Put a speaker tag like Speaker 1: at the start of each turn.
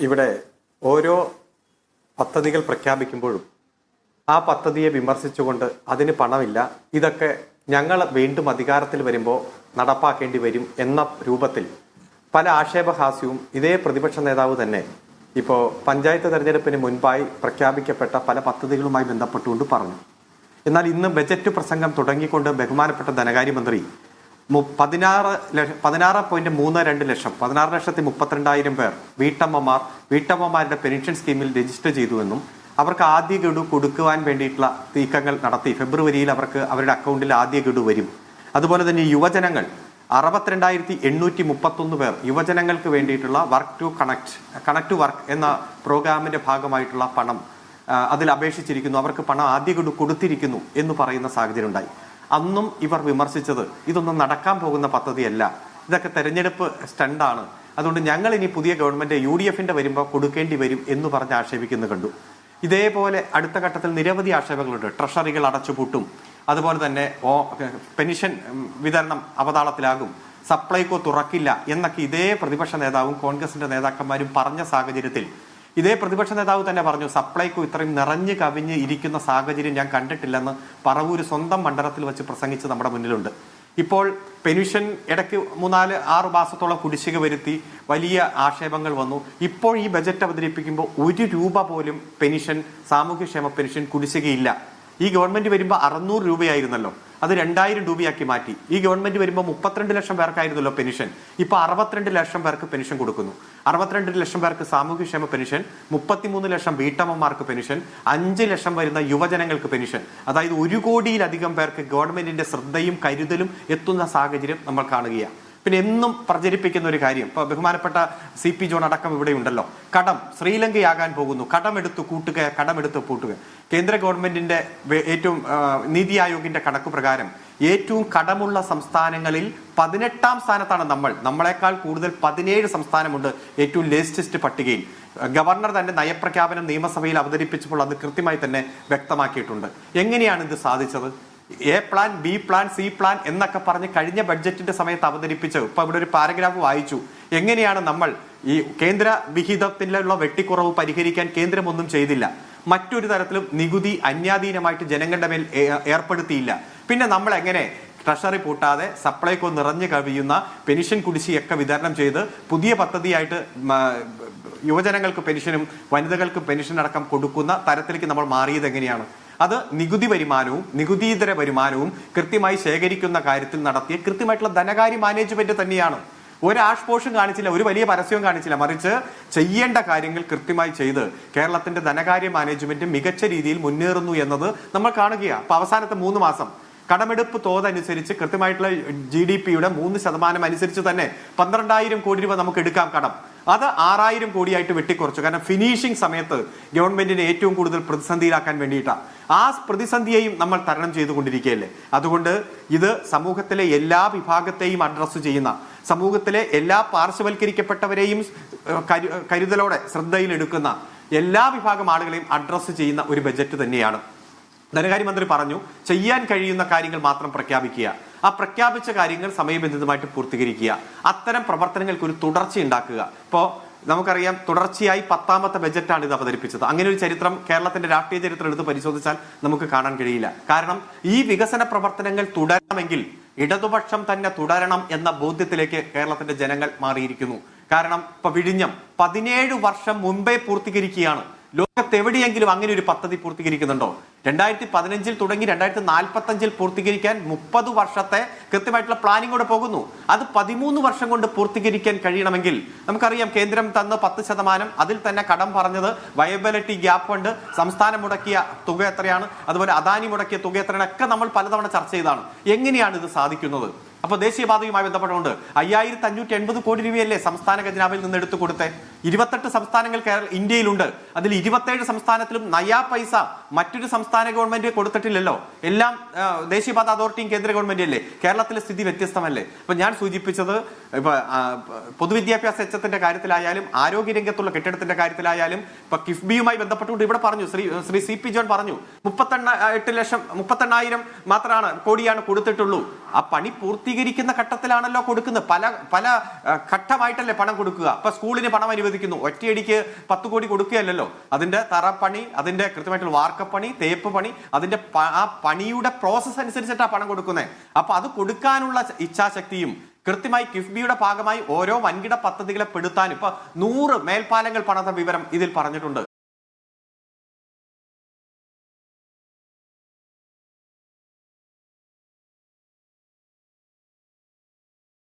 Speaker 1: ഇവിടെ ഓരോ പദ്ധതികൾ പ്രഖ്യാപിക്കുമ്പോഴും ആ പദ്ധതിയെ വിമർശിച്ചുകൊണ്ട് അതിന് പണമില്ല, ഇതൊക്കെ ഞങ്ങൾ വീണ്ടും അധികാരത്തിൽ വരുമ്പോൾ നടപ്പാക്കേണ്ടി വരും എന്ന രൂപത്തിൽ പല ആക്ഷേപഹാസ്യവും ഇതേ പ്രതിപക്ഷ നേതാവ് തന്നെ ഇപ്പോൾ പഞ്ചായത്ത് തെരഞ്ഞെടുപ്പിന് മുൻപായി പ്രഖ്യാപിക്കപ്പെട്ട പല പദ്ധതികളുമായി ബന്ധപ്പെട്ടുകൊണ്ട് പറഞ്ഞു. എന്നാൽ ഇന്ന് ബജറ്റ് പ്രസംഗം തുടങ്ങിക്കൊണ്ട് ബഹുമാനപ്പെട്ട ധനകാര്യമന്ത്രി 16.32 ലക്ഷം 16,32,000 പേർ വീട്ടമ്മമാരുടെ പെൻഷൻ സ്കീമിൽ രജിസ്റ്റർ ചെയ്തുവെന്നും അവർക്ക് ആദ്യ ഗഡു കൊടുക്കുവാൻ വേണ്ടിയിട്ടുള്ള നീക്കങ്ങൾ നടത്തി. ഫെബ്രുവരിയിൽ അവർക്ക് അവരുടെ അക്കൗണ്ടിൽ ആദ്യ ഗഡു വരും. അതുപോലെ തന്നെ യുവജനങ്ങൾ 62,831 പേർ യുവജനങ്ങൾക്ക് വേണ്ടിയിട്ടുള്ള വർക്ക് ടു കണക്ട് വർക്ക് എന്ന പ്രോഗ്രാമിന്റെ ഭാഗമായിട്ടുള്ള പണം അതിൽ അപേക്ഷിച്ചിരിക്കുന്നു. അവർക്ക് പണം ആദ്യ ഗഡു കൊടുത്തിരിക്കുന്നു എന്ന് പറയുന്ന സാഹചര്യം ഉണ്ടായി. അന്നും ഇവർ വിമർശിച്ചത് ഇതൊന്നും നടക്കാൻ പോകുന്ന പദ്ധതിയല്ല, ഇതൊക്കെ തെരഞ്ഞെടുപ്പ് സ്റ്റണ്ടാണ്, അതുകൊണ്ട് ഞങ്ങൾ ഇനി പുതിയ ഗവൺമെന്റ് UDFന്റെ വരുമ്പോൾ കൊടുക്കേണ്ടി വരും എന്ന് പറഞ്ഞ് ആക്ഷേപിക്കുന്നത് കണ്ടു. ഇതേപോലെ അടുത്ത ഘട്ടത്തിൽ നിരവധി ആക്ഷേപങ്ങളുണ്ട്. ട്രഷറികൾ അടച്ചുപൂട്ടും, അതുപോലെ തന്നെ പെൻഷൻ വിതരണം അവതാളത്തിലാകും, സപ്ലൈകോ തുറക്കില്ല എന്നൊക്കെ ഇതേ പ്രതിപക്ഷ നേതാവും കോൺഗ്രസിന്റെ നേതാക്കന്മാരും പറഞ്ഞ സാഹചര്യത്തിൽ ഇതേ പ്രതിപക്ഷ നേതാവ് തന്നെ പറഞ്ഞു, സപ്ലൈകോ ഇത്രയും നിറഞ്ഞു കവിഞ്ഞ് ഇരിക്കുന്ന സാഹചര്യം ഞാൻ കണ്ടിട്ടില്ലെന്ന് പറവൂര് സ്വന്തം മണ്ഡലത്തിൽ വെച്ച് പ്രസംഗിച്ച് നമ്മുടെ മുന്നിലുണ്ട്. ഇപ്പോൾ പെൻഷൻ ഇടയ്ക്ക് 3-6 മാസത്തോളം കുടിശ്ശിക വരുത്തി വലിയ ആക്ഷേപങ്ങൾ വന്നു. ഇപ്പോൾ ഈ ബജറ്റ് അവതരിപ്പിക്കുമ്പോൾ 1 രൂപ പോലും പെൻഷൻ, സാമൂഹ്യക്ഷേമ പെൻഷൻ കുടിശ്ശികയില്ല. ഈ ഗവൺമെന്റ് വരുമ്പോൾ 600 രൂപയായിരുന്നല്ലോ, അത് 2000 രൂപയാക്കി മാറ്റി. ഈ ഗവൺമെന്റ് വരുമ്പോൾ 32 ലക്ഷം പേർക്കായിരുന്നല്ലോ പെൻഷൻ, ഇപ്പൊ 62 ലക്ഷം പേർക്ക് പെൻഷൻ കൊടുക്കുന്നു. 62 ലക്ഷം പേർക്ക് സാമൂഹ്യക്ഷേമ പെൻഷൻ, 33 ലക്ഷം വീട്ടമ്മമാർക്ക് പെൻഷൻ, 5 ലക്ഷം വരുന്ന യുവജനങ്ങൾക്ക് പെൻഷൻ. അതായത് 1 കോടിയിലധികം പേർക്ക് ഗവൺമെന്റിന്റെ ശ്രദ്ധയും കരുതലും എത്തുന്ന സാഹചര്യം നമ്മൾ കാണുകയാണ്. പിന്നെ എന്നും പ്രചരിപ്പിക്കുന്ന ഒരു കാര്യം, ഇപ്പൊ ബഹുമാനപ്പെട്ട CP ജോൺ അടക്കം ഇവിടെ ഉണ്ടല്ലോ, കടം ശ്രീലങ്കയാകാൻ പോകുന്നു, കടമെടുത്ത് കൂട്ടുക, കടമെടുത്ത് പൂട്ടുക. കേന്ദ്ര ഗവൺമെന്റിന്റെ ഏറ്റവും നീതി ആയോഗിന്റെ കണക്ക് പ്രകാരം ഏറ്റവും കടമുള്ള സംസ്ഥാനങ്ങളിൽ 18ാം സ്ഥാനത്താണ് നമ്മളെക്കാൾ കൂടുതൽ 17 സംസ്ഥാനമുണ്ട് ഏറ്റവും ലേറ്റസ്റ്റ് പട്ടികയിൽ. ഗവർണർ തന്നെ നയപ്രഖ്യാപനം നിയമസഭയിൽ അവതരിപ്പിച്ചപ്പോൾ അത് കൃത്യമായി തന്നെ വ്യക്തമാക്കിയിട്ടുണ്ട്. എങ്ങനെയാണ് ഇത് സാധിച്ചത്? A plan, B plan, C plan എന്നൊക്കെ പറഞ്ഞ് കഴിഞ്ഞ ബഡ്ജറ്റിന്റെ സമയത്ത് അവതരിപ്പിച്ചത്. ഇപ്പൊ ഇവിടെ ഒരു പാരഗ്രാഫ് വായിച്ചു. എങ്ങനെയാണ് നമ്മൾ ഈ കേന്ദ്ര വിഹിതത്തിലുള്ള വെട്ടിക്കുറവ് പരിഹരിക്കാൻ കേന്ദ്രമൊന്നും ചെയ്തില്ല, മറ്റൊരു തരത്തിലും നികുതി അന്യാധീനമായിട്ട് ജനങ്ങളുടെ മേൽ ഏർപ്പെടുത്തിയില്ല. പിന്നെ നമ്മൾ എങ്ങനെ ട്രഷറി പൂട്ടാതെ സപ്ലൈകോ നിറഞ്ഞു കവിയുന്ന പെൻഷൻ കുടിശ്ശികയൊക്കെ വിതരണം ചെയ്ത് പുതിയ പദ്ധതിയായിട്ട് യുവജനങ്ങൾക്ക് പെൻഷനും വനിതകൾക്ക് പെൻഷൻ അടക്കം കൊടുക്കുന്ന തരത്തിലേക്ക് നമ്മൾ മാറിയത് എങ്ങനെയാണ്? അത് നികുതി വരുമാനവും നികുതിയിതര വരുമാനവും കൃത്യമായി ശേഖരിക്കുന്ന കാര്യത്തിൽ നടത്തിയ കൃത്യമായിട്ടുള്ള ധനകാര്യ മാനേജ്മെന്റ് തന്നെയാണ്. ഒരു ആഷ്പോഷും കാണിച്ചില്ല, ഒരു വലിയ പരസ്യവും കാണിച്ചില്ല, മറിച്ച് ചെയ്യേണ്ട കാര്യങ്ങൾ കൃത്യമായി ചെയ്ത് കേരളത്തിന്റെ ധനകാര്യ മാനേജ്മെന്റ് മികച്ച രീതിയിൽ മുന്നേറുന്നു എന്നത് നമ്മൾ കാണുകയാണ്. അപ്പൊ അവസാനത്തെ 3 മാസം കടമെടുപ്പ് തോതനുസരിച്ച് കൃത്യമായിട്ടുള്ള GDPയുടെ 3% അനുസരിച്ച് തന്നെ 12,000 കോടി രൂപ നമുക്ക് എടുക്കാം കടം. അത് 6,000 കോടിയായിട്ട് വെട്ടിക്കുറച്ചു. കാരണം ഫിനിഷിംഗ് സമയത്ത് ഗവൺമെന്റിനെ ഏറ്റവും കൂടുതൽ പ്രതിസന്ധിയിലാക്കാൻ വേണ്ടിയിട്ടാണ്. ആ പ്രതിസന്ധിയെയും നമ്മൾ തരണം ചെയ്തുകൊണ്ടിരിക്കുകയല്ലേ. അതുകൊണ്ട് ഇത് സമൂഹത്തിലെ എല്ലാ വിഭാഗത്തെയും അഡ്രസ്സ് ചെയ്യുന്ന, സമൂഹത്തിലെ എല്ലാ പാർശ്വവൽക്കരിക്കപ്പെട്ടവരെയും കരുതലോടെ ശ്രദ്ധയിലെടുക്കുന്ന എല്ലാ വിഭാഗം ആളുകളെയും അഡ്രസ്സ് ചെയ്യുന്ന ഒരു ബജറ്റ് തന്നെയാണ്. ധനകാര്യമന്ത്രി പറഞ്ഞു, ചെയ്യാൻ കഴിയുന്ന കാര്യങ്ങൾ മാത്രം പ്രഖ്യാപിക്കുക, ആ പ്രഖ്യാപിച്ച കാര്യങ്ങൾ സമയബന്ധിതമായിട്ട് പൂർത്തീകരിക്കുക, അത്തരം പ്രവർത്തനങ്ങൾക്ക് ഒരു തുടർച്ച ഉണ്ടാക്കുക. ഇപ്പോൾ നമുക്കറിയാം, തുടർച്ചയായി 10ാമത്തെ ബജറ്റാണ് ഇത് അവതരിപ്പിച്ചത്. അങ്ങനെ ഒരു ചരിത്രം കേരളത്തിന്റെ രാഷ്ട്രീയ ചരിത്രം എടുത്ത് പരിശോധിച്ചാൽ നമുക്ക് കാണാൻ കഴിയില്ല. കാരണം ഈ വികസന പ്രവർത്തനങ്ങൾ തുടരണമെങ്കിൽ ഇടതുപക്ഷം തന്നെ തുടരണം എന്ന ബോധ്യത്തിലേക്ക് കേരളത്തിന്റെ ജനങ്ങൾ മാറിയിരിക്കുന്നു. കാരണം ഇപ്പൊ വിഴിഞ്ഞം 17 വർഷം മുമ്പേ പൂർത്തീകരിക്കുകയാണ്. ലോകത്ത് എവിടെയെങ്കിലും അങ്ങനെ ഒരു പദ്ധതി പൂർത്തീകരിക്കുന്നുണ്ടോ? 2015 തുടങ്ങി 2045 പൂർത്തീകരിക്കാൻ 30 വർഷത്തെ കൃത്യമായിട്ടുള്ള പ്ലാനിംഗ് കൂടെ പോകുന്നു. അത് 13 വർഷം കൊണ്ട് പൂർത്തീകരിക്കാൻ കഴിയണമെങ്കിൽ നമുക്കറിയാം, കേന്ദ്രം തന്ന 10%, അതിൽ തന്നെ കടം പറഞ്ഞത് വയബിലിറ്റി ഗ്യാപ്പ് ഫണ്ട്, സംസ്ഥാനം മുടക്കിയ തുക എത്രയാണ്, അതുപോലെ അദാനി മുടക്കിയ തുക എത്രയാണ്, ഒക്കെ നമ്മൾ പലതവണ ചർച്ച ചെയ്താണ്. എങ്ങനെയാണ് ഇത് സാധിക്കുന്നത്? അപ്പോൾ ദേശീയപാതയുമായി ബന്ധപ്പെട്ടുകൊണ്ട് 5,580 കോടി രൂപയല്ലേ സംസ്ഥാന ഖജനാവിൽ നിന്ന് എടുത്തു കൊടുത്തേ? 28 സംസ്ഥാനങ്ങൾ ഇന്ത്യയിലുണ്ട്. അതിൽ 27 സംസ്ഥാനത്തിലും നയാ പൈസ മറ്റൊരു സംസ്ഥാന ഗവൺമെന്റ് കൊടുത്തിട്ടില്ലല്ലോ. എല്ലാം ദേശീയപാത അതോറിറ്റിയും കേന്ദ്ര ഗവൺമെന്റ് അല്ലേ. കേരളത്തിലെ സ്ഥിതി വ്യത്യസ്തമല്ലേ. അപ്പൊ ഞാൻ സൂചിപ്പിച്ചത്, ഇപ്പൊ പൊതുവിദ്യാഭ്യാസ എച്ചത്തിന്റെ കാര്യത്തിലായാലും ആരോഗ്യരംഗത്തുള്ള കെട്ടിടത്തിന്റെ കാര്യത്തിലായാലും ഇപ്പൊ കിഫ്ബിയുമായി ബന്ധപ്പെട്ടുകൊണ്ട് ഇവിടെ പറഞ്ഞു, ശ്രീ CP ജോൺ പറഞ്ഞു, 38,000 മാത്രമാണ് കോടിയാണ് കൊടുത്തിട്ടുള്ളൂ. ആ പണി പൂർത്തീകരിക്കുന്ന ഘട്ടത്തിലാണല്ലോ കൊടുക്കുന്നത്. പല ഘട്ടമായിട്ടല്ലേ പണം കൊടുക്കുക. അപ്പൊ സ്കൂളിന് പണം അനുവദിച്ചു, അനുവദിക്കുന്നു. ഒറ്റയടിക്ക് 10 കോടി കൊടുക്കുകയല്ലല്ലോ. അതിന്റെ തറപ്പണി, അതിന്റെ കൃത്യമായിട്ടുള്ള വാർക്കപ്പണി, തേപ്പ് പണി, അതിന്റെ ആ പണിയുടെ പ്രോസസ് അനുസരിച്ചിട്ടാണ് പണം കൊടുക്കുന്നത്. അപ്പൊ അത് കൊടുക്കാനുള്ള ഇച്ഛാശക്തിയും കൃത്യമായി കിഫ്ബിയുടെ ഭാഗമായി ഓരോ വൻകിട പദ്ധതികളെ പെടുത്താൻ ഇപ്പൊ 100 മേൽപ്പാലങ്ങൾ പണിത വിവരം ഇതിൽ പറഞ്ഞിട്ടുണ്ട്.